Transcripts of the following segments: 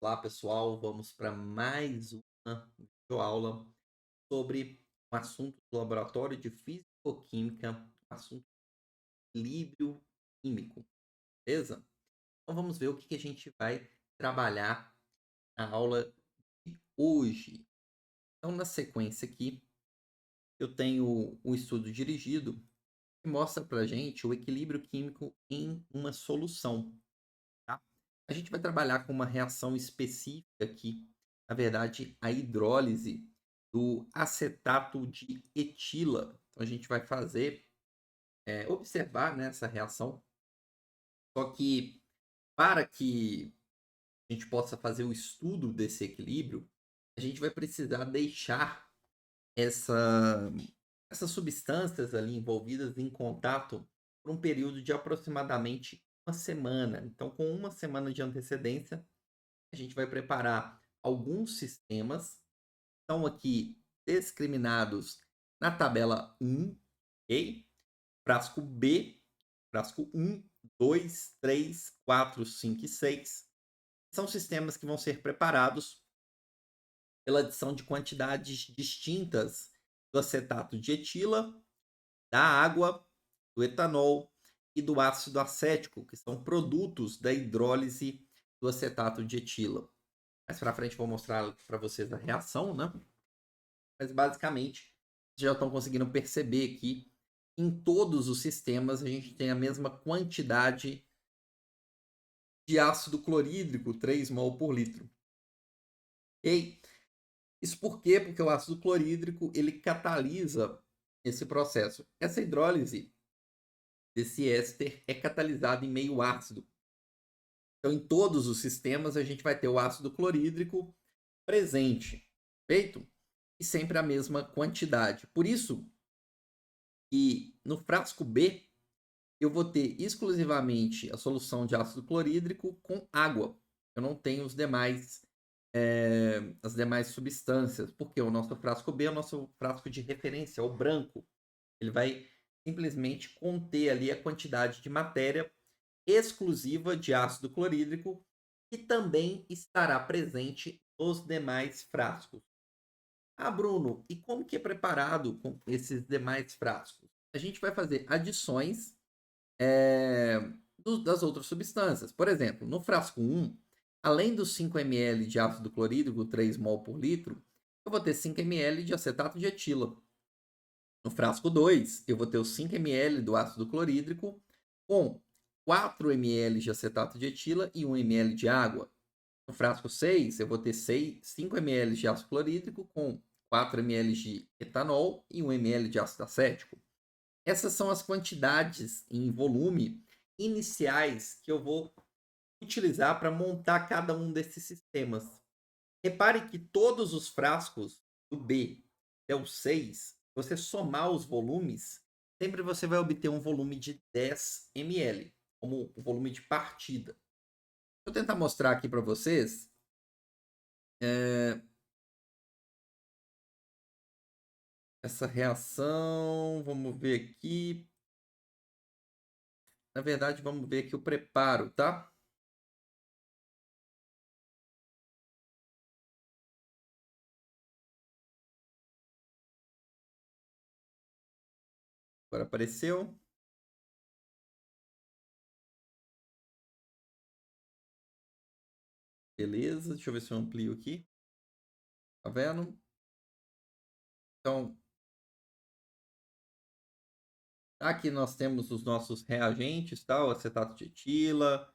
Olá, pessoal. Vamos para mais uma videoaula sobre um assunto do laboratório de Físico-Química, um assunto de equilíbrio químico, beleza? Então vamos ver o que a gente vai trabalhar na aula de hoje. Então, na sequência aqui, eu tenho o estudo dirigido que mostra para a gente o equilíbrio químico em uma solução. Tá? A gente vai trabalhar com uma reação específica aqui, na verdade, a hidrólise do acetato de etila. Então, a gente vai fazer, observar, né, essa reação, só que para que a gente possa fazer o estudo desse equilíbrio, a gente vai precisar deixar essa, essas substâncias ali envolvidas em contato por um período de aproximadamente uma semana. Então, com uma semana de antecedência, a gente vai preparar alguns sistemas, estão aqui discriminados na tabela 1, ok? Frasco B, frasco 1, 2, 3, 4, 5 e 6. São sistemas que vão ser preparados pela adição de quantidades distintas do acetato de etila, da água, do etanol e do ácido acético, que são produtos da hidrólise do acetato de etila. Mais para frente eu vou mostrar para vocês a reação, né? Mas basicamente, vocês já estão conseguindo perceber que em todos os sistemas a gente tem a mesma quantidade de ácido clorídrico, 3 mol por litro. Ok? Isso por quê? Porque o ácido clorídrico ele catalisa esse processo. Essa hidrólise desse éster é catalisada em meio ácido. Então, em todos os sistemas, a gente vai ter o ácido clorídrico presente, feito? E sempre a mesma quantidade. Por isso que no frasco B eu vou ter exclusivamente a solução de ácido clorídrico com água. Eu não tenho as demais substâncias, porque o nosso frasco B é o nosso frasco de referência, o branco. Ele vai simplesmente conter ali a quantidade de matéria exclusiva de ácido clorídrico que também estará presente nos demais frascos. Ah, Bruno, e como que é preparado com esses demais frascos? A gente vai fazer adições das outras substâncias. Por exemplo, no frasco 1, além dos 5 ml de ácido clorídrico, 3 mol por litro, eu vou ter 5 ml de acetato de etila. No frasco 2, eu vou ter os 5 ml do ácido clorídrico com 4 ml de acetato de etila e 1 ml de água. No frasco 6, eu vou ter 5 ml de ácido clorídrico com 4 ml de etanol e 1 ml de ácido acético. Essas são as quantidades em volume iniciais que eu vou utilizar para montar cada um desses sistemas. Repare que todos os frascos do B até o 6, você somar os volumes, sempre você vai obter um volume de 10 ml, como o volume de partida. Vou tentar mostrar aqui para vocês essa reação. Vamos ver aqui. Na verdade, vamos ver aqui o preparo, tá? Agora apareceu. Beleza, deixa eu ver se eu amplio aqui. Tá vendo? Então, aqui nós temos os nossos reagentes, tá? O acetato de etila,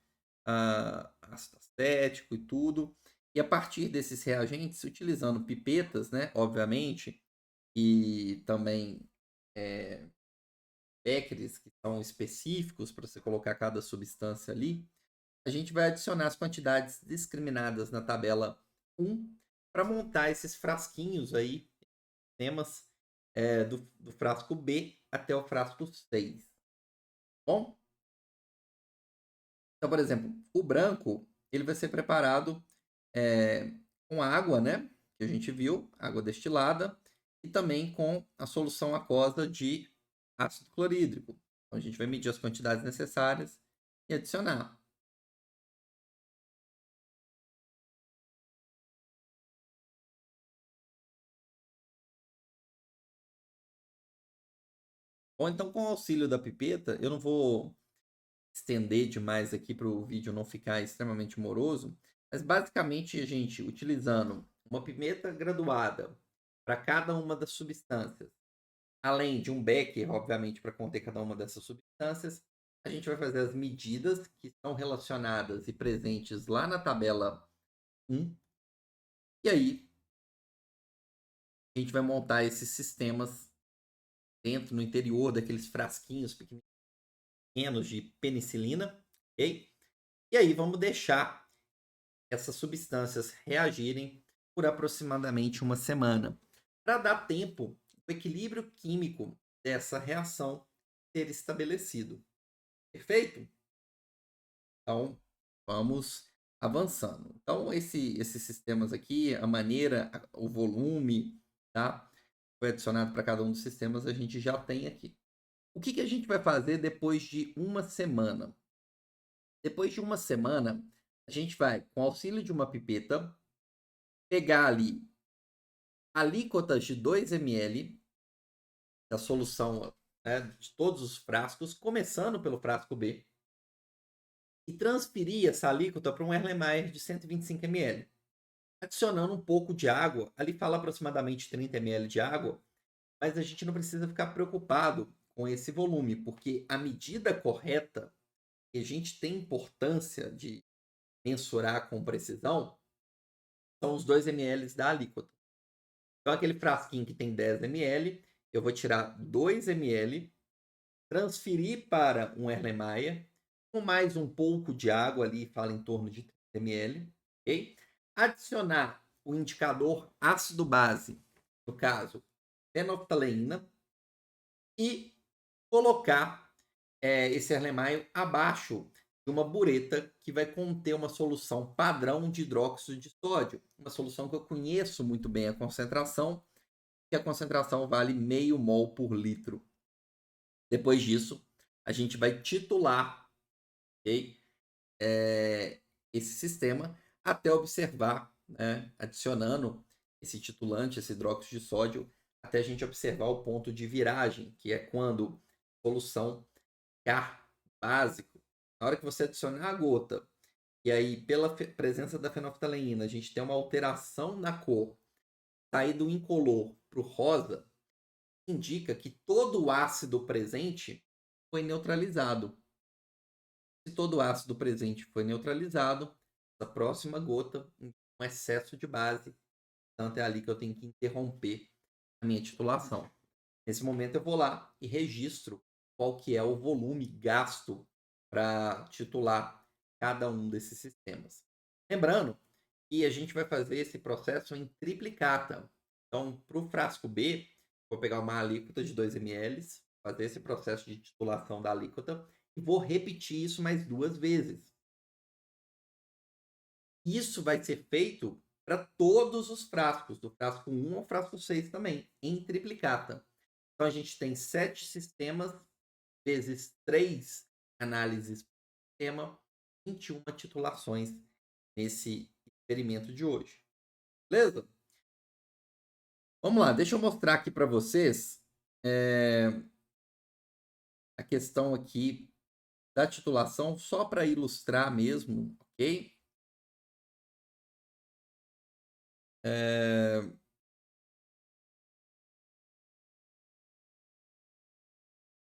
ácido acético e tudo. E a partir desses reagentes, utilizando pipetas, né? Obviamente, e também becquerels que são específicos para você colocar cada substância ali, a gente vai adicionar as quantidades discriminadas na tabela 1 para montar esses frasquinhos aí, temas do frasco B até o frasco 6. Bom, então, por exemplo, o branco ele vai ser preparado com água, né? Que a gente viu, água destilada, e também com a solução aquosa de ácido clorídrico. Então, a gente vai medir as quantidades necessárias e adicionar. Ou então, com o auxílio da pipeta, eu não vou estender demais aqui para o vídeo não ficar extremamente moroso, mas basicamente a gente utilizando uma pimenta graduada para cada uma das substâncias, além de um becker, obviamente, para conter cada uma dessas substâncias, a gente vai fazer as medidas que estão relacionadas e presentes lá na tabela 1, e aí a gente vai montar esses sistemas dentro, no interior daqueles frasquinhos pequenos de penicilina, ok? E aí vamos deixar essas substâncias reagirem por aproximadamente uma semana, para dar tempo o equilíbrio químico dessa reação ser estabelecido. Perfeito? Então, vamos avançando. Então, esses sistemas aqui, a maneira, o volume, tá? Foi adicionado para cada um dos sistemas, a gente já tem aqui. O que a gente vai fazer depois de uma semana? Depois de uma semana, a gente vai, com auxílio de uma pipeta, pegar ali alíquotas de 2 ml da solução, né, de todos os frascos, começando pelo frasco B, e transferir essa alíquota para um Erlenmeyer de 125 ml, adicionando um pouco de água. Ali fala aproximadamente 30 ml de água, mas a gente não precisa ficar preocupado com esse volume, porque a medida correta, que a gente tem importância de mensurar com precisão, são os 2 ml da alíquota. Então, aquele frasquinho que tem 10 ml, eu vou tirar 2 ml, transferir para um Erlenmeyer, com mais um pouco de água ali, fala em torno de 30 ml, ok? Adicionar o indicador ácido-base, no caso, fenolftaleína, e colocar esse Erlenmeyer abaixo de uma bureta que vai conter uma solução padrão de hidróxido de sódio, uma solução que eu conheço muito bem a concentração, que a concentração vale meio mol por litro. Depois disso, a gente vai titular, okay, esse sistema até observar, né, adicionando esse titulante, esse hidróxido de sódio, até a gente observar o ponto de viragem, que é quando a solução K básico, na hora que você adicionar a gota, e aí pela presença da fenolftaleína, a gente tem uma alteração na cor, sair do incolor para o rosa, indica que todo o ácido presente foi neutralizado. Se todo o ácido presente foi neutralizado, a próxima gota, um excesso de base, tanto é ali que eu tenho que interromper a minha titulação. Nesse momento eu vou lá e registro qual que é o volume gasto para titular cada um desses sistemas. Lembrando que a gente vai fazer esse processo em triplicata. Então, para o frasco B, vou pegar uma alíquota de 2 ml, fazer esse processo de titulação da alíquota e vou repetir isso mais 2 vezes. Isso vai ser feito para todos os frascos, do frasco 1 ao frasco 6 também, em triplicata. Então, a gente tem 7 sistemas vezes 3 análises por sistema, 21 titulações nesse experimento de hoje. Beleza? Vamos lá, deixa eu mostrar aqui para vocês a questão aqui da titulação, só para ilustrar mesmo, ok?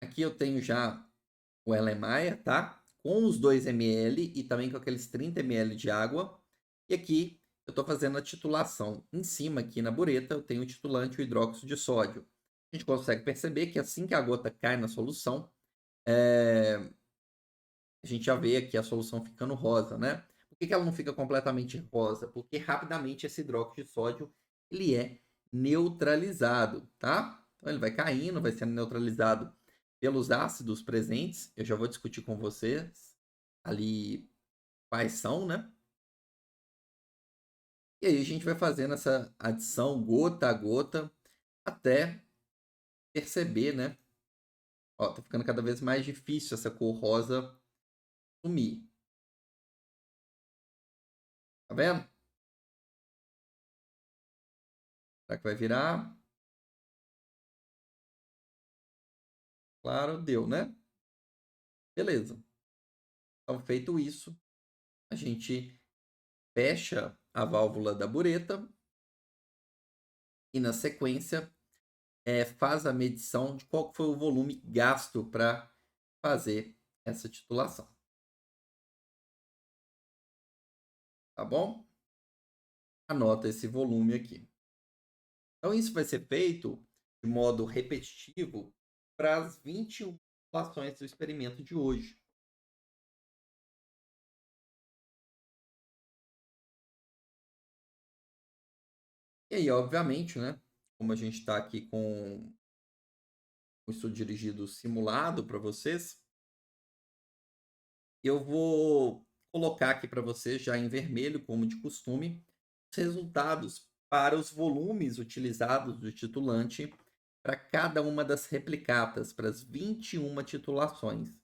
Aqui eu tenho já o Erlenmeyer, tá? Com os 2 ml e também com aqueles 30 ml de água. E aqui eu estou fazendo a titulação. Em cima, aqui na bureta, eu tenho o titulante, o hidróxido de sódio. A gente consegue perceber que assim que a gota cai na solução, a gente já vê aqui a solução ficando rosa, né? Por que ela não fica completamente rosa? Porque rapidamente esse hidróxido de sódio ele é neutralizado, tá? Então ele vai caindo, vai sendo neutralizado pelos ácidos presentes. Eu já vou discutir com vocês ali quais são, né? E aí a gente vai fazendo essa adição gota a gota até perceber, né? Ó, tá ficando cada vez mais difícil essa cor rosa sumir. Tá vendo? Será que vai virar? Claro, deu, né? Beleza. Então, feito isso, a gente fecha a válvula da bureta e, na sequência, faz a medição de qual foi o volume gasto para fazer essa titulação. Tá bom? Anota esse volume aqui. Então, isso vai ser feito de modo repetitivo para as 21 titulações do experimento de hoje. E aí, obviamente, né? Como a gente está aqui com o estudo dirigido simulado para vocês, eu vou colocar aqui para vocês, já em vermelho, como de costume, os resultados para os volumes utilizados do titulante para cada uma das replicatas, para as 21 titulações.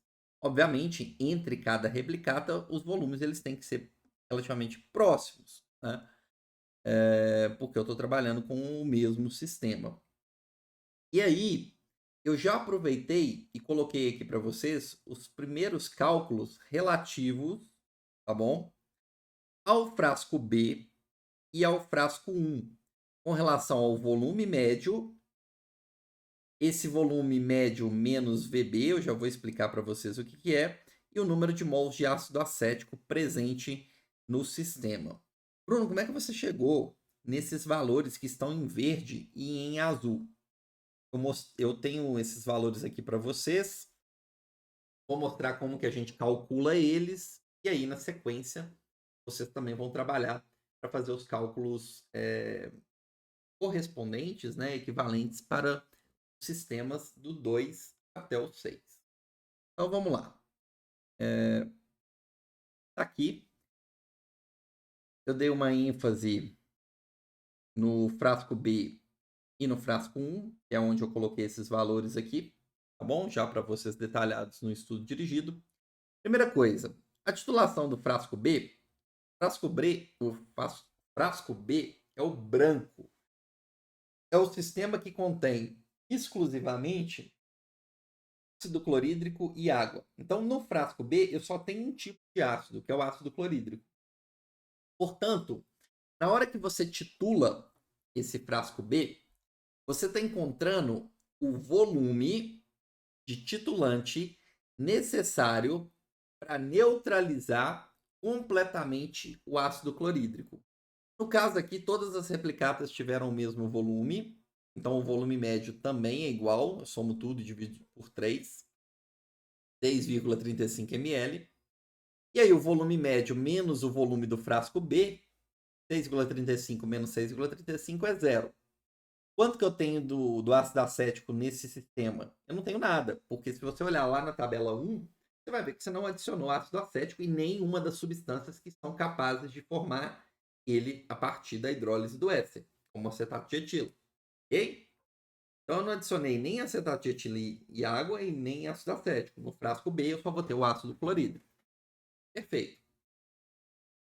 Obviamente, entre cada replicata, os volumes eles têm que ser relativamente próximos, né? Porque eu estou trabalhando com o mesmo sistema. E aí, eu já aproveitei e coloquei aqui para vocês os primeiros cálculos relativos, tá bom? Ao frasco B e ao frasco 1, com relação ao volume médio. Esse volume médio menos VB, eu já vou explicar para vocês o que é, e o número de mols de ácido acético presente no sistema. Bruno, como é que você chegou nesses valores que estão em verde e em azul? Eu tenho esses valores aqui para vocês. Vou mostrar como que a gente calcula eles. E aí, na sequência, vocês também vão trabalhar para fazer os cálculos correspondentes, né, equivalentes para sistemas do 2 até o 6. Então, vamos lá. Tá aqui. Eu dei uma ênfase no frasco B e no frasco 1, que é onde eu coloquei esses valores aqui, tá bom? Já para vocês detalhados no estudo dirigido. Primeira coisa, a titulação do frasco B, frasco B é o branco. É o sistema que contém exclusivamente ácido clorídrico e água. Então, no frasco B, eu só tenho um tipo de ácido, que é o ácido clorídrico. Portanto, na hora que você titula esse frasco B, você está encontrando o volume de titulante necessário para neutralizar completamente o ácido clorídrico. No caso aqui, todas as replicatas tiveram o mesmo volume, então o volume médio também é igual, eu somo tudo e divido por 3, 6,35 ml. E aí o volume médio menos o volume do frasco B, 6,35 menos 6,35 é zero. Quanto que eu tenho do ácido acético nesse sistema? Eu não tenho nada, porque se você olhar lá na tabela 1, você vai ver que você não adicionou ácido acético em nenhuma das substâncias que são capazes de formar ele a partir da hidrólise do éster, como acetato de etilo. Ok? Então eu não adicionei nem acetato de etilo e água e nem ácido acético. No frasco B eu só vou ter o ácido clorídrico. Perfeito.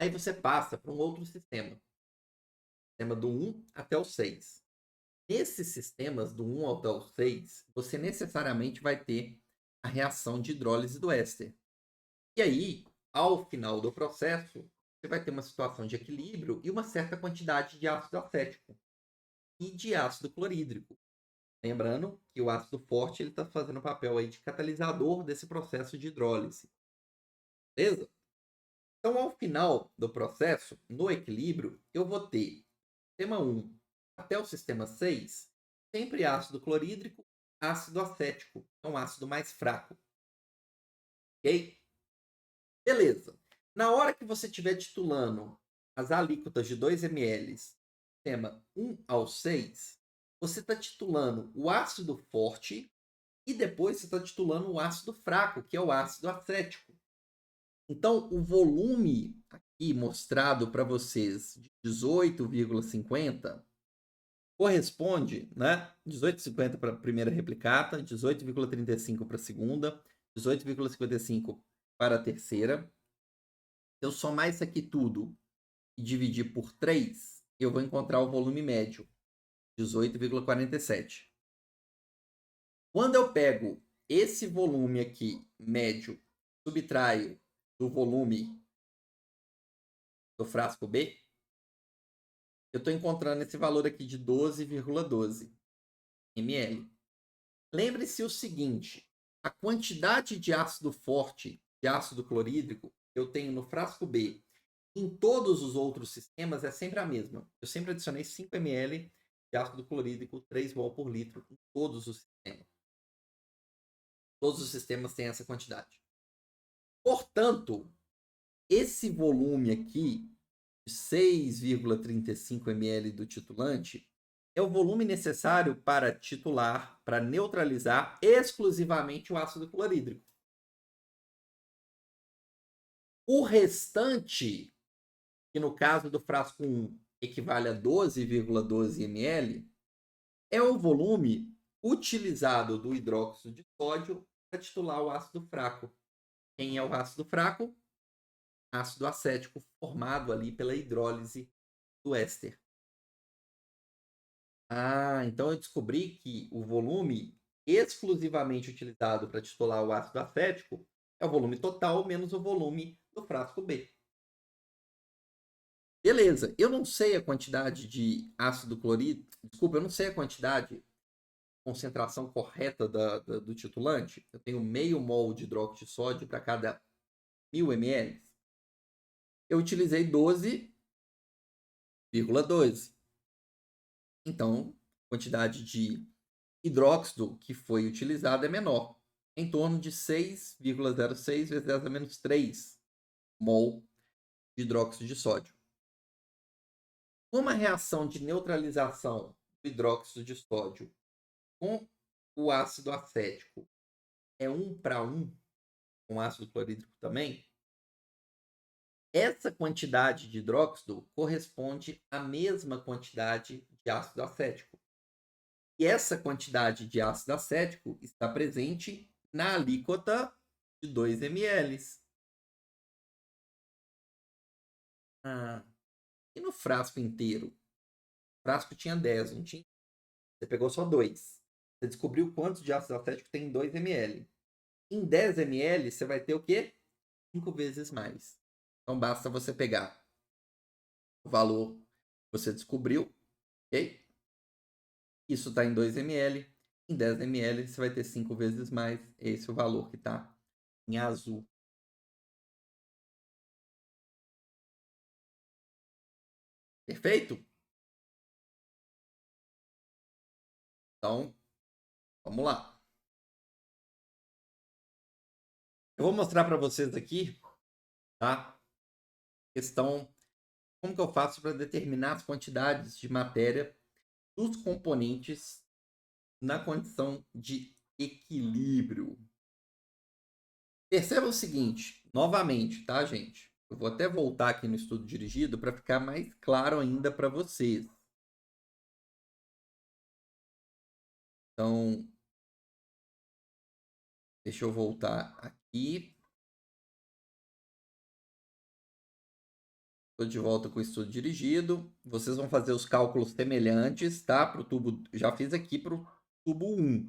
Aí você passa para um outro sistema. Sistema do 1 até o 6. Nesses sistemas do 1 até o 6, você necessariamente vai ter a reação de hidrólise do éster. E aí, ao final do processo, você vai ter uma situação de equilíbrio e uma certa quantidade de ácido acético e de ácido clorídrico. Lembrando que o ácido forte está fazendo o papel aí de catalisador desse processo de hidrólise. Beleza? Então, ao final do processo, no equilíbrio, eu vou ter sistema 1 até o sistema 6, sempre ácido clorídrico, ácido acético, é um ácido mais fraco. Ok? Beleza. Na hora que você estiver titulando as alíquotas de 2 ml, sistema 1 ao 6, você está titulando o ácido forte e depois você está titulando o ácido fraco, que é o ácido acético. Então, o volume aqui mostrado para vocês de 18,50 corresponde, né? 18,50 para a primeira replicata, 18,35 para a segunda, 18,55 para a terceira. Se eu somar isso aqui tudo e dividir por 3, eu vou encontrar o volume médio, 18,47. Quando eu pego esse volume aqui, médio, subtraio do volume do frasco B, eu estou encontrando esse valor aqui de 12,12 ml. Lembre-se o seguinte, a quantidade de ácido forte, de ácido clorídrico, que eu tenho no frasco B, em todos os outros sistemas é sempre a mesma. Eu sempre adicionei 5 ml de ácido clorídrico, 3 mol por litro, em todos os sistemas. Todos os sistemas têm essa quantidade. Portanto, esse volume aqui, de 6,35 ml do titulante, é o volume necessário para titular, para neutralizar exclusivamente o ácido clorídrico. O restante, que no caso do frasco 1 equivale a 12,12 ml, é o volume utilizado do hidróxido de sódio para titular o ácido fraco. Quem é o ácido fraco? Ácido acético formado ali pela hidrólise do éster. Então eu descobri que o volume exclusivamente utilizado para titular o ácido acético é o volume total menos o volume do frasco B. Beleza, eu não sei a quantidade de ácido clorídrico, desculpa, eu não sei a quantidade, concentração correta do titulante. Eu tenho meio mol de hidróxido de sódio para cada 1000 ml. Eu utilizei 12,12. Então, a quantidade de hidróxido que foi utilizado é menor, em torno de 6,06 vezes 10 a menos 3 mol de hidróxido de sódio. Uma reação de neutralização do hidróxido de sódio com o ácido acético é 1:1, com ácido clorídrico também, essa quantidade de hidróxido corresponde à mesma quantidade de ácido acético. E essa quantidade de ácido acético está presente na alíquota de 2 ml. E no frasco inteiro? O frasco tinha 10, não tinha? Você pegou só 2. Você descobriu quanto de ácido acético tem em 2 ml. Em 10 ml, você vai ter o quê? 5 vezes mais. Então, basta você pegar o valor que você descobriu, ok? Isso está em 2 ml. Em 10 ml, você vai ter 5 vezes mais. Esse é o valor que está em azul. Perfeito? Então, vamos lá. Eu vou mostrar para vocês aqui, tá? Questão, como que eu faço para determinar as quantidades de matéria dos componentes na condição de equilíbrio. Perceba o seguinte, novamente, tá, gente? Eu vou até voltar aqui no estudo dirigido para ficar mais claro ainda para vocês. Então, deixa eu voltar aqui. Estou de volta com o estudo dirigido. Vocês vão fazer os cálculos semelhantes, tá? Para o tubo. Já fiz aqui para o tubo 1.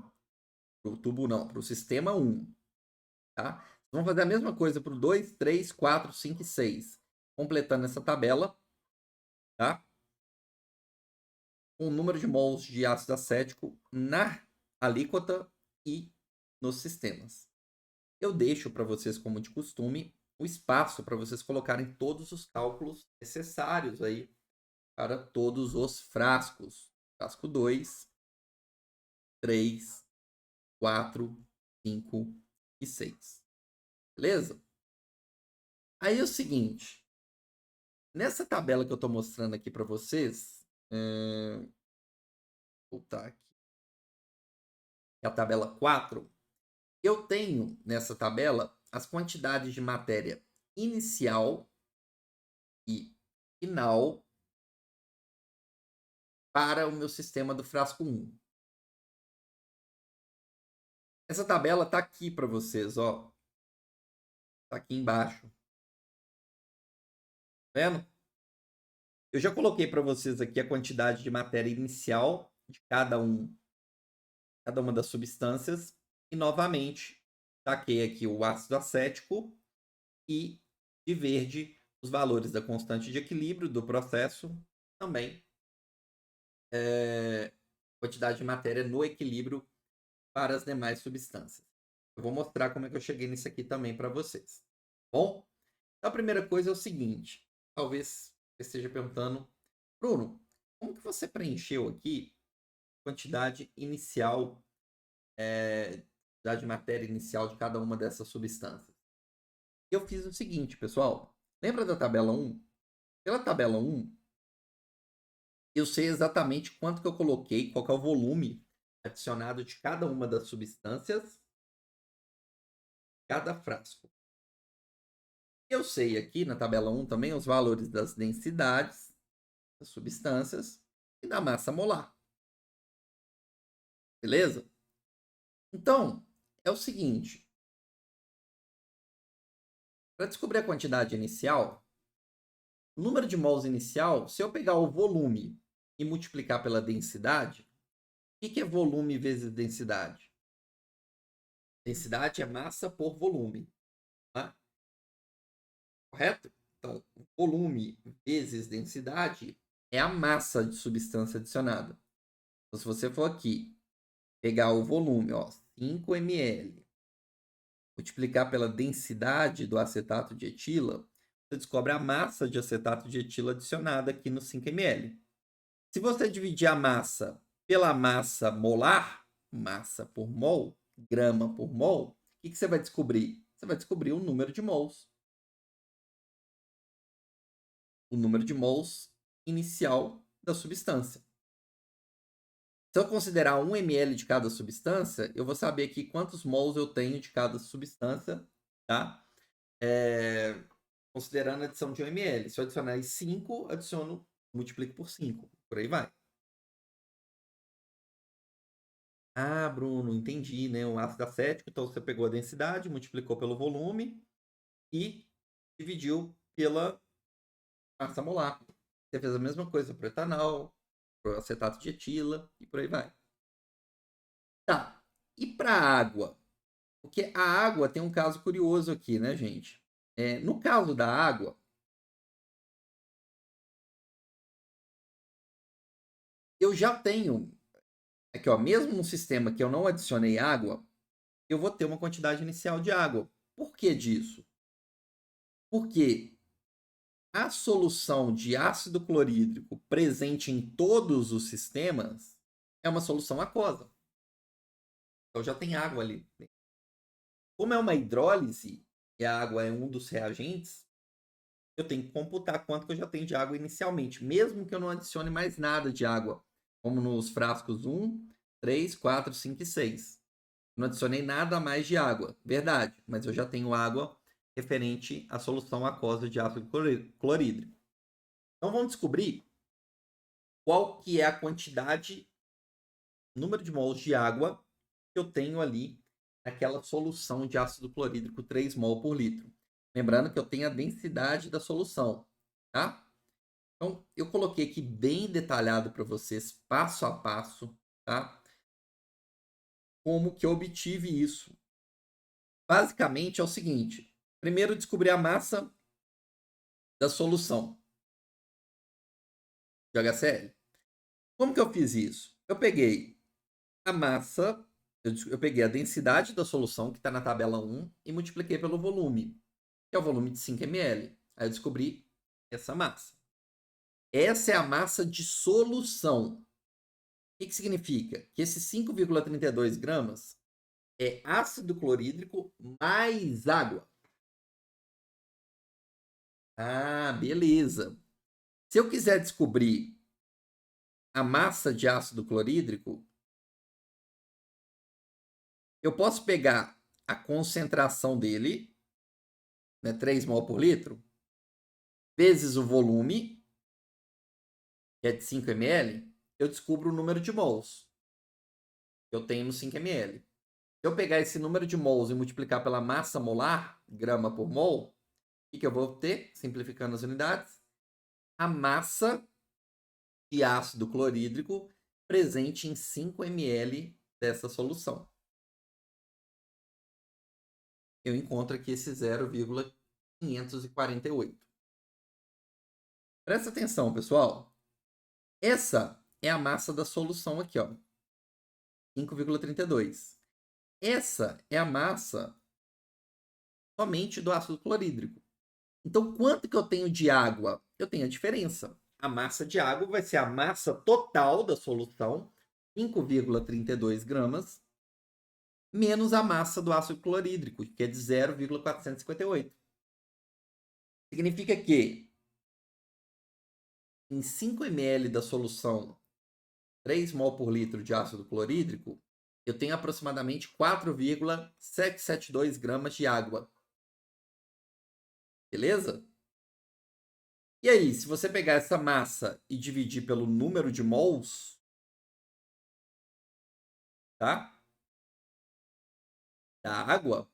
Para o tubo não, para o sistema 1. Tá? Vocês vão fazer a mesma coisa para o 2, 3, 4, 5 e 6. Completando essa tabela, tá? Com o número de mols de ácido acético na alíquota e nos sistemas. Eu deixo para vocês, como de costume, o espaço para vocês colocarem todos os cálculos necessários aí para todos os frascos. Frasco 2, 3, 4, 5 e 6. Beleza? Aí é o seguinte. Nessa tabela que eu estou mostrando aqui para vocês, vou voltar aqui. É a tabela 4. Eu tenho nessa tabela as quantidades de matéria inicial e final para o meu sistema do frasco 1. Essa tabela está aqui para vocês, ó. Está aqui embaixo. Tá vendo? Eu já coloquei para vocês aqui a quantidade de matéria inicial de cada uma das substâncias E, novamente, taquei aqui o ácido acético e, de verde, os valores da constante de equilíbrio do processo, também quantidade de matéria no equilíbrio para as demais substâncias. Eu vou mostrar como é que eu cheguei nisso aqui também para vocês. Bom, então a primeira coisa é o seguinte, talvez você esteja perguntando, Bruno, como que você preencheu aqui a quantidade inicial, quantidade de matéria inicial de cada uma dessas substâncias? Eu fiz o seguinte, pessoal, lembra da tabela 1? Pela tabela 1, eu sei exatamente quanto que eu coloquei, qual que é o volume adicionado de cada uma das substâncias, cada frasco. Eu sei aqui na tabela 1 também os valores das densidades das substâncias e da massa molar. Beleza? Então, é o seguinte. Para descobrir a quantidade inicial, o número de mols inicial, se eu pegar o volume e multiplicar pela densidade, o que é volume vezes densidade? Densidade é massa por volume. Tá? Correto? Então, volume vezes densidade é a massa de substância adicionada. Então, se você for aqui pegar o volume, ó, 5 ml, multiplicar pela densidade do acetato de etila, você descobre a massa de acetato de etila adicionada aqui no 5 ml. Se você dividir a massa pela massa molar, massa por mol, grama por mol, o que você vai descobrir? Você vai descobrir o número de mols. O número de mols inicial da substância. Se eu considerar 1 ml de cada substância, eu vou saber aqui quantos mols eu tenho de cada substância, tá? Considerando a adição de 1 ml. Se eu adicionar 5, adiciono, multiplico por 5. Por aí vai. Ah, Bruno, entendi, né? O ácido acético, então você pegou a densidade, multiplicou pelo volume e dividiu pela massa molar. Você fez a mesma coisa para o etanol, para o acetato de etila e por aí vai. Tá. E para a água? Porque a água tem um caso curioso aqui, né, gente? No caso da água, eu já tenho aqui, ó, mesmo no sistema que eu não adicionei água, eu vou ter uma quantidade inicial de água. Por que disso? Porque a solução de ácido clorídrico presente em todos os sistemas é uma solução aquosa. Então já tem água ali. Como é uma hidrólise e a água é um dos reagentes, eu tenho que computar quanto que eu já tenho de água inicialmente, mesmo que eu não adicione mais nada de água, como nos frascos 1, 3, 4, 5 e 6. Não adicionei nada a mais de água, verdade, mas eu já tenho água referente à solução aquosa de ácido clorídrico. Então vamos descobrir qual que é a quantidade, número de mols de água que eu tenho ali naquela solução de ácido clorídrico 3 mol por litro. Lembrando que eu tenho a densidade da solução, tá? Então, eu coloquei aqui bem detalhado para vocês, passo a passo, tá? Como que eu obtive isso. Basicamente é o seguinte: primeiro descobrir a massa da solução de HCl. Como que eu fiz isso? Eu peguei a massa, eu peguei a densidade da solução, que está na tabela 1, e multipliquei pelo volume, que é o volume de 5 ml. Aí eu descobri essa massa. Essa é a massa de solução. O que significa? Que esses 5,32 gramas é ácido clorídrico mais água. Ah, beleza. Se eu quiser descobrir a massa de ácido clorídrico, eu posso pegar a concentração dele, né, 3 mol por litro, vezes o volume, que é de 5 ml, eu descubro o número de mols que eu tenho no 5 ml. Se eu pegar esse número de mols e multiplicar pela massa molar, grama por mol, o que eu vou ter, simplificando as unidades? A massa de ácido clorídrico presente em 5 ml dessa solução. eu encontro aqui esse 0,548. Presta atenção, pessoal. Essa é a massa da solução aqui, ó, 5,32. Essa é a massa somente do ácido clorídrico. Então, quanto que eu tenho de água? Eu tenho a diferença. A massa de água vai ser a massa total da solução, 5,32 gramas, menos a massa do ácido clorídrico, que é de 0,458. Significa que em 5 ml da solução 3 mol por litro de ácido clorídrico, eu tenho aproximadamente 4,772 gramas de água. Beleza? E aí, se você pegar essa massa e dividir pelo número de mols, tá? Da água,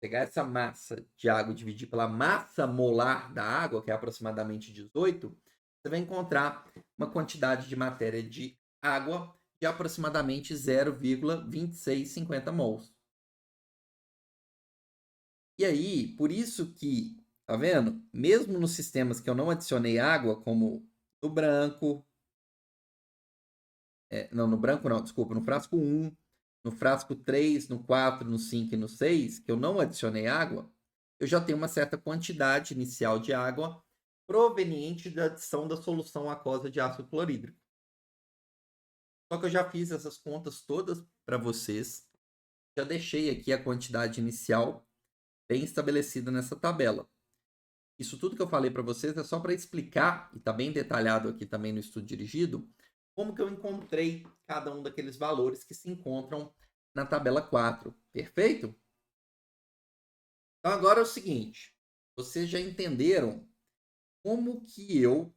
pegar essa massa de água e dividir pela massa molar da água, que é aproximadamente 18, você vai encontrar uma quantidade de matéria de água de aproximadamente 0,2650 mols. E aí, por isso que, tá vendo? Mesmo nos sistemas que eu não adicionei água, como no branco, no branco não, desculpa, no frasco 1, no frasco 3, no 4, no 5 e no 6, que eu não adicionei água, eu já tenho uma certa quantidade inicial de água proveniente da adição da solução aquosa de ácido clorídrico. Só que eu já fiz essas contas todas para vocês, já deixei aqui a quantidade inicial bem estabelecida nessa tabela. Isso tudo que eu falei para vocês é só para explicar, e está bem detalhado aqui também no estudo dirigido, como que eu encontrei cada um daqueles valores que se encontram na tabela 4. Perfeito? Então agora é o seguinte, vocês já entenderam como que eu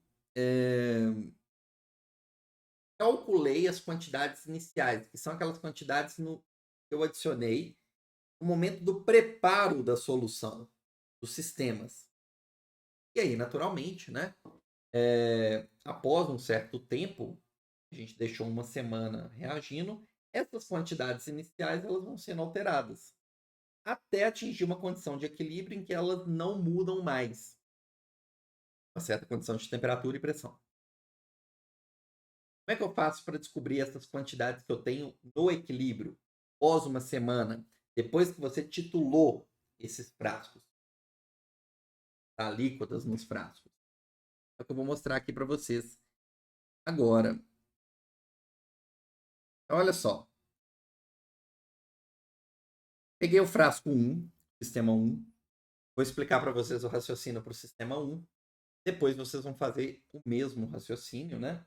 calculei as quantidades iniciais, que são aquelas quantidades que eu adicionei no momento do preparo da solução, dos sistemas. E aí, naturalmente, né? Após um certo tempo, a gente deixou uma semana reagindo, essas quantidades iniciais elas vão sendo alteradas até atingir uma condição de equilíbrio em que elas não mudam mais. Uma certa condição de temperatura e pressão. Como é que eu faço para descobrir essas quantidades que eu tenho no equilíbrio após uma semana, depois que você titulou esses frascos, alíquotas nos frascos? É o que eu vou mostrar aqui para vocês agora. Então, olha só. Peguei o frasco 1, sistema 1. Vou explicar para vocês o raciocínio para o sistema 1. Depois vocês vão fazer o mesmo raciocínio, né?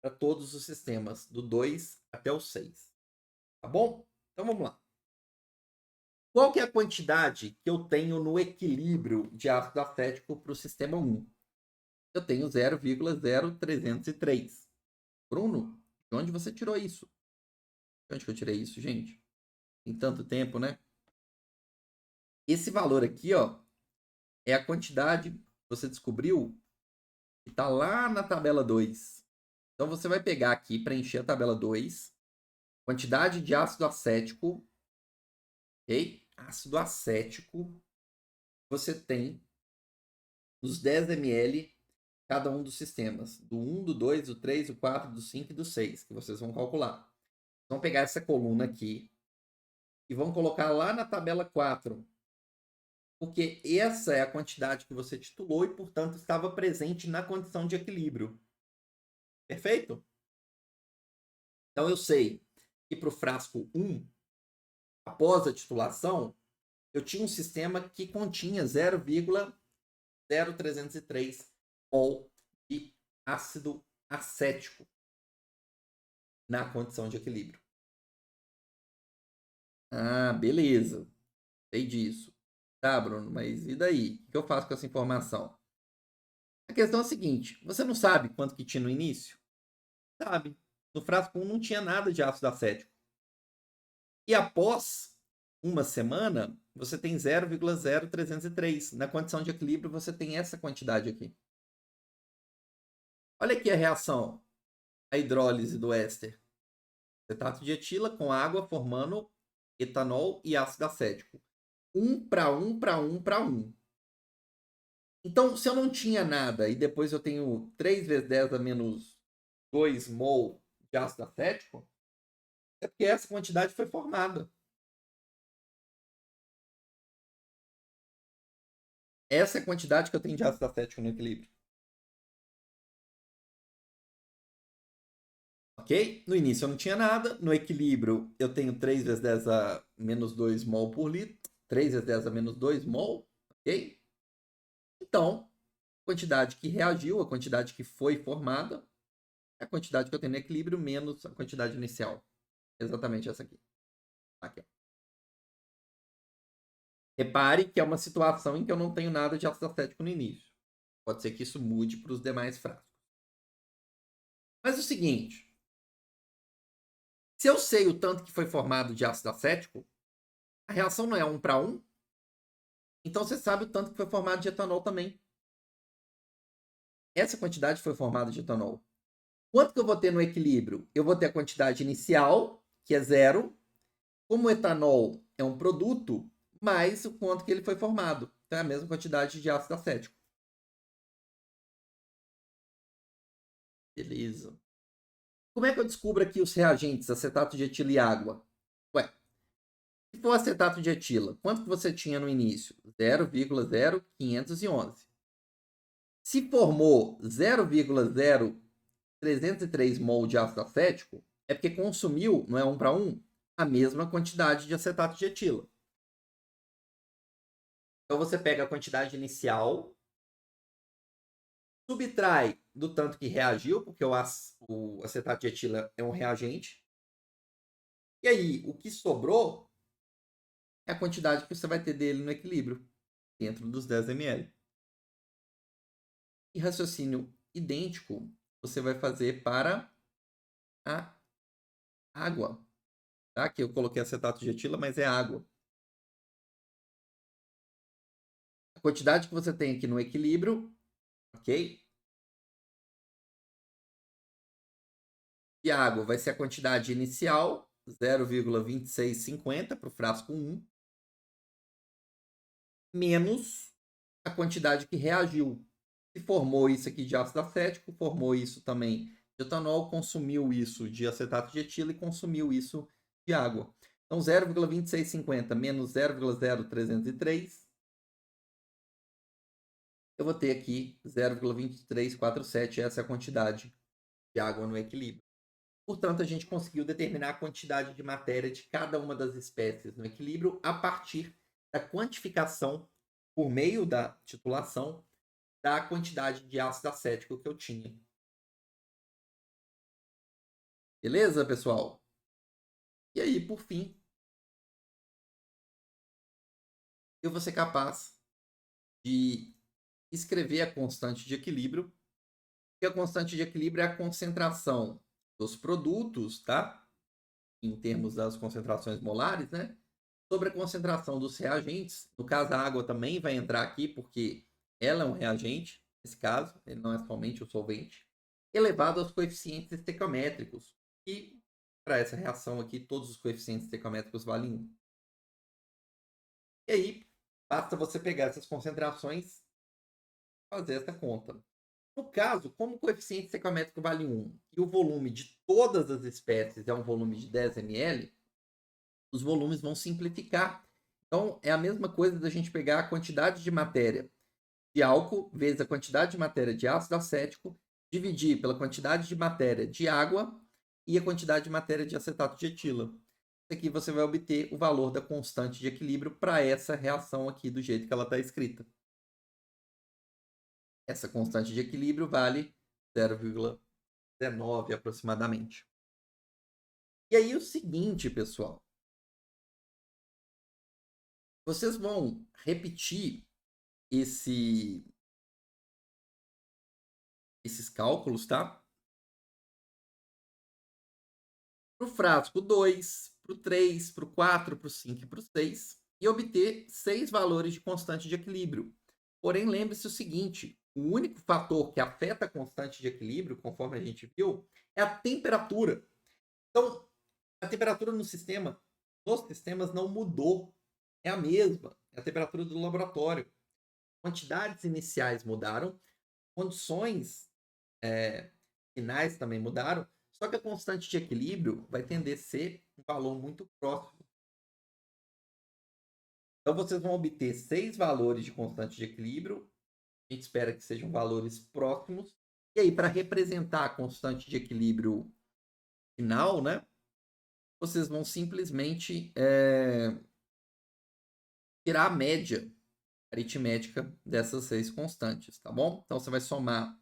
Para todos os sistemas, do 2 até o 6. Tá bom? Então vamos lá. Qual que é a quantidade que eu tenho no equilíbrio de ácido acético para o sistema 1? Eu tenho 0,0303. Bruno, de onde você tirou isso? De onde que eu tirei isso, gente? Tem tanto tempo, né? Esse valor aqui, ó, é a quantidade que você descobriu que está lá na tabela 2. Então você vai pegar aqui, preencher a tabela 2, quantidade de ácido acético, ok? Ácido acético, você tem nos 10 ml cada um dos sistemas, do 1, do 2, do 3, do 4, do 5 e do 6, que vocês vão calcular. Vão pegar essa coluna aqui e vão colocar lá na tabela 4, porque essa é a quantidade que você titulou e, portanto, estava presente na condição de equilíbrio. Perfeito? Então, eu sei que para o frasco 1, após a titulação, eu tinha um sistema que continha 0,0303 mol de ácido acético na condição de equilíbrio. Ah, beleza. Sei disso. Tá, Bruno, mas e daí? O que eu faço com essa informação? A questão é a seguinte: você não sabe quanto que tinha no início? Sabe. No frasco 1 não tinha nada de ácido acético. E após uma semana, você tem 0,0303. Na condição de equilíbrio, você tem essa quantidade aqui. Olha aqui a reação. A hidrólise do éster. Acetato de etila com água formando etanol e ácido acético. 1 para 1 para 1 para 1. Então, se eu não tinha nada e depois eu tenho 3 vezes 10 a menos 2 mol de ácido acético, é porque essa quantidade foi formada. Essa é a quantidade que eu tenho de ácido acético no equilíbrio. Ok? No início eu não tinha nada. No equilíbrio eu tenho 3 vezes 10 a menos 2 mol por litro. 3 vezes 10 a menos 2 mol. Ok? Então, a quantidade que reagiu, a quantidade que foi formada, é a quantidade que eu tenho no equilíbrio menos a quantidade inicial. Exatamente essa aqui. Aqui, ó. Repare que é uma situação em que eu não tenho nada de ácido acético no início. Pode ser que isso mude para os demais frascos. Mas é o seguinte, se eu sei o tanto que foi formado de ácido acético, a reação não é 1 para 1, então você sabe o tanto que foi formado de etanol também. Essa quantidade foi formada de etanol. Quanto que eu vou ter no equilíbrio? Eu vou ter a quantidade inicial, que é 0. Como o etanol é um produto, mais o quanto que ele foi formado. Então é a mesma quantidade de ácido acético. Beleza. Como é que eu descubro aqui os reagentes, acetato de etila e água? Ué, se for acetato de etila, quanto que você tinha no início? 0,0511. Se formou 0,0303 mol de ácido acético, é porque consumiu, não é 1 para 1, a mesma quantidade de acetato de etila. Então você pega a quantidade inicial, subtrai do tanto que reagiu, porque o acetato de etila é um reagente. E aí, o que sobrou é a quantidade que você vai ter dele no equilíbrio, dentro dos 10 ml. E raciocínio idêntico você vai fazer para a água. Tá? Aqui eu coloquei acetato de etila, mas é água. A quantidade que você tem aqui no equilíbrio, ok? De água vai ser a quantidade inicial, 0,2650 para o frasco 1, menos a quantidade que reagiu. Se formou isso aqui de ácido acético, formou isso também de etanol, consumiu isso de acetato de etila e consumiu isso de água. Então, 0,2650 menos 0,0303, eu vou ter aqui 0,2347, essa é a quantidade de água no equilíbrio. Portanto, a gente conseguiu determinar a quantidade de matéria de cada uma das espécies no equilíbrio a partir da quantificação, por meio da titulação, da quantidade de ácido acético que eu tinha. Beleza, pessoal? E aí, por fim, eu vou ser capaz de escrever a constante de equilíbrio. E a constante de equilíbrio é a concentração dos produtos, tá? Em termos das concentrações molares, né? Sobre a concentração dos reagentes. No caso, a água também vai entrar aqui, porque ela é um reagente, nesse caso, ele não é somente o solvente, elevado aos coeficientes estequiométricos. E para essa reação aqui, todos os coeficientes estequiométricos valem 1. E aí, basta você pegar essas concentrações e fazer essa conta. No caso, como o coeficiente estequiométrico vale 1 e o volume de todas as espécies é um volume de 10 ml, os volumes vão simplificar. Então, é a mesma coisa da gente pegar a quantidade de matéria de álcool vezes a quantidade de matéria de ácido acético, dividir pela quantidade de matéria de água e a quantidade de matéria de acetato de etila. Aqui você vai obter o valor da constante de equilíbrio para essa reação aqui do jeito que ela está escrita. Essa constante de equilíbrio vale 0,19 aproximadamente. E aí o seguinte, pessoal. Vocês vão repetir esses cálculos, tá? Para o frasco 2, para o 3, para o 4, para o 5 e para o 6, e obter 6 valores de constante de equilíbrio. Porém, lembre-se o seguinte, o único fator que afeta a constante de equilíbrio, conforme a gente viu, é a temperatura. Então, a temperatura no sistema nos sistemas não mudou. É a mesma, é a temperatura do laboratório. Quantidades iniciais mudaram, condições finais também mudaram, só que a constante de equilíbrio vai tender a ser um valor muito próximo. Então, vocês vão obter 6 valores de constante de equilíbrio. A gente espera que sejam valores próximos. E aí, para representar a constante de equilíbrio final, né, vocês vão simplesmente tirar a média aritmética dessas 6 constantes, tá bom? Então, você vai somar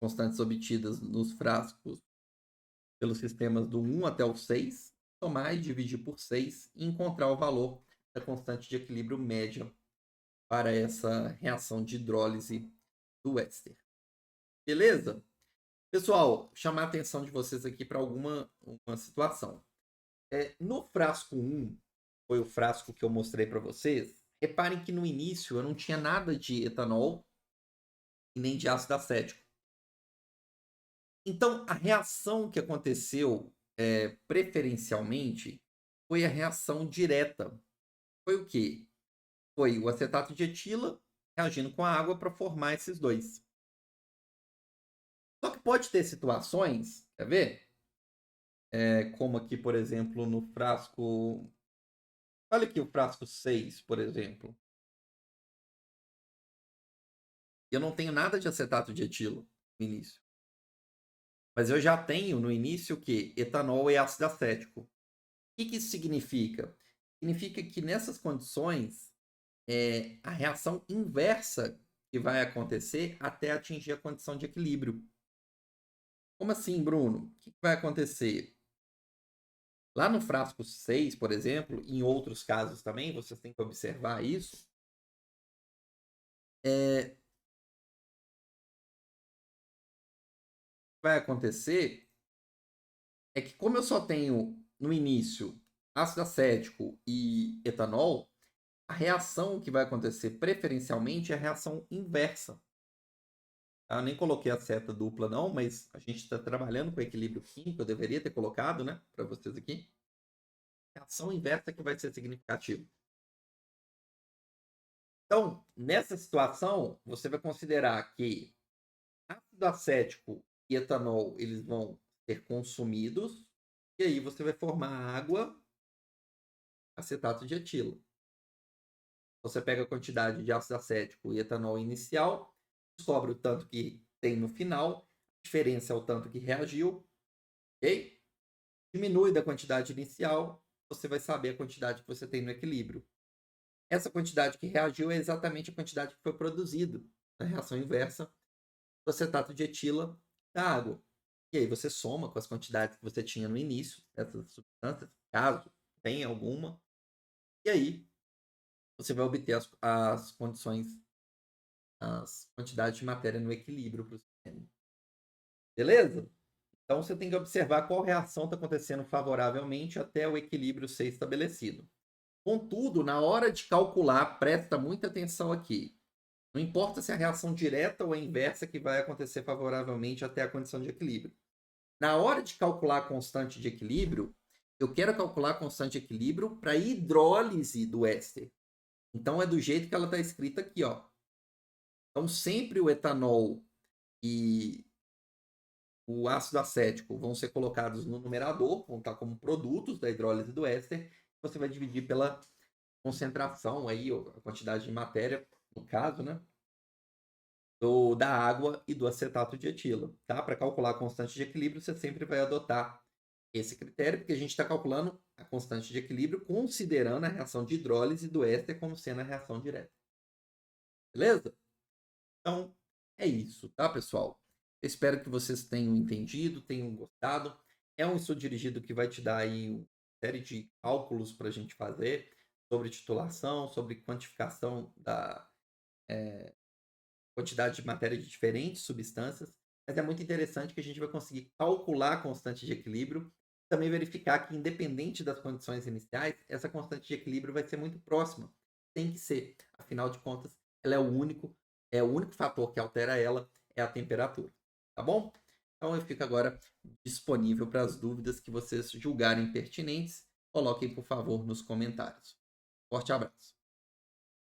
constantes obtidas nos frascos pelos sistemas do 1 até o 6, somar e dividir por 6 e encontrar o valor da constante de equilíbrio média para essa reação de hidrólise do éster. Beleza? Pessoal, chamar a atenção de vocês aqui para uma situação. No frasco 1, foi o frasco que eu mostrei para vocês, reparem que no início eu não tinha nada de etanol e nem de ácido acético. Então, a reação que aconteceu preferencialmente foi a reação direta. Foi o quê? Foi o acetato de etila reagindo com a água para formar esses dois. Só que pode ter situações, quer ver? Como aqui, por exemplo, no frasco... Olha aqui o frasco 6, por exemplo. Eu não tenho nada de acetato de etilo no início. Mas eu já tenho no início o quê? Etanol e ácido acético. O que isso significa? Significa que nessas condições, a reação inversa que vai acontecer até atingir a condição de equilíbrio. Como assim, Bruno? O que vai acontecer? Lá no frasco 6, por exemplo, em outros casos também, vocês têm que observar isso. O que vai acontecer é que, como eu só tenho no início ácido acético e etanol, a reação que vai acontecer preferencialmente é a reação inversa. Eu nem coloquei a seta dupla, não, mas a gente está trabalhando com equilíbrio químico, eu deveria ter colocado, né, para vocês aqui. Reação inversa que vai ser significativa. Então, nessa situação, você vai considerar que ácido acético e etanol eles vão ser consumidos, e aí você vai formar água, acetato de etilo. Você pega a quantidade de ácido acético e etanol inicial, descobre o tanto que tem no final, a diferença é o tanto que reagiu, ok? Diminui da quantidade inicial, você vai saber a quantidade que você tem no equilíbrio. Essa quantidade que reagiu é exatamente a quantidade que foi produzida na reação inversa do acetato de etila da água. E aí você soma com as quantidades que você tinha no início dessas substâncias, caso tenha alguma, e aí você vai obter as condições, as quantidades de matéria no equilíbrio para o sistema. Beleza? Então você tem que observar qual reação está acontecendo favoravelmente até o equilíbrio ser estabelecido. Contudo, na hora de calcular, presta muita atenção aqui. Não importa se a reação direta ou a inversa que vai acontecer favoravelmente até a condição de equilíbrio. Na hora de calcular a constante de equilíbrio, eu quero calcular a constante de equilíbrio para a hidrólise do éster. Então é do jeito que ela está escrita aqui, ó. Então sempre o etanol e o ácido acético vão ser colocados no numerador, vão estar como produtos da hidrólise do éster. Você vai dividir pela concentração aí, a quantidade de matéria, no caso, né? Da água e do acetato de etilo, tá? Para calcular a constante de equilíbrio, você sempre vai adotar esse critério, porque a gente está calculando a constante de equilíbrio considerando a reação de hidrólise do éster como sendo a reação direta. Beleza? Então, é isso, tá, pessoal? Eu espero que vocês tenham entendido, tenham gostado. É um estudo dirigido que vai te dar aí uma série de cálculos para a gente fazer sobre titulação, sobre quantificação da quantidade de matéria de diferentes substâncias, mas é muito interessante que a gente vai conseguir calcular a constante de equilíbrio, também verificar que, independente das condições iniciais, essa constante de equilíbrio vai ser muito próxima. Tem que ser, afinal de contas, ela é o único fator que altera ela é a temperatura, tá bom? Então eu fico agora disponível para as dúvidas que vocês julgarem pertinentes coloquem, por favor, nos comentários. Forte abraço.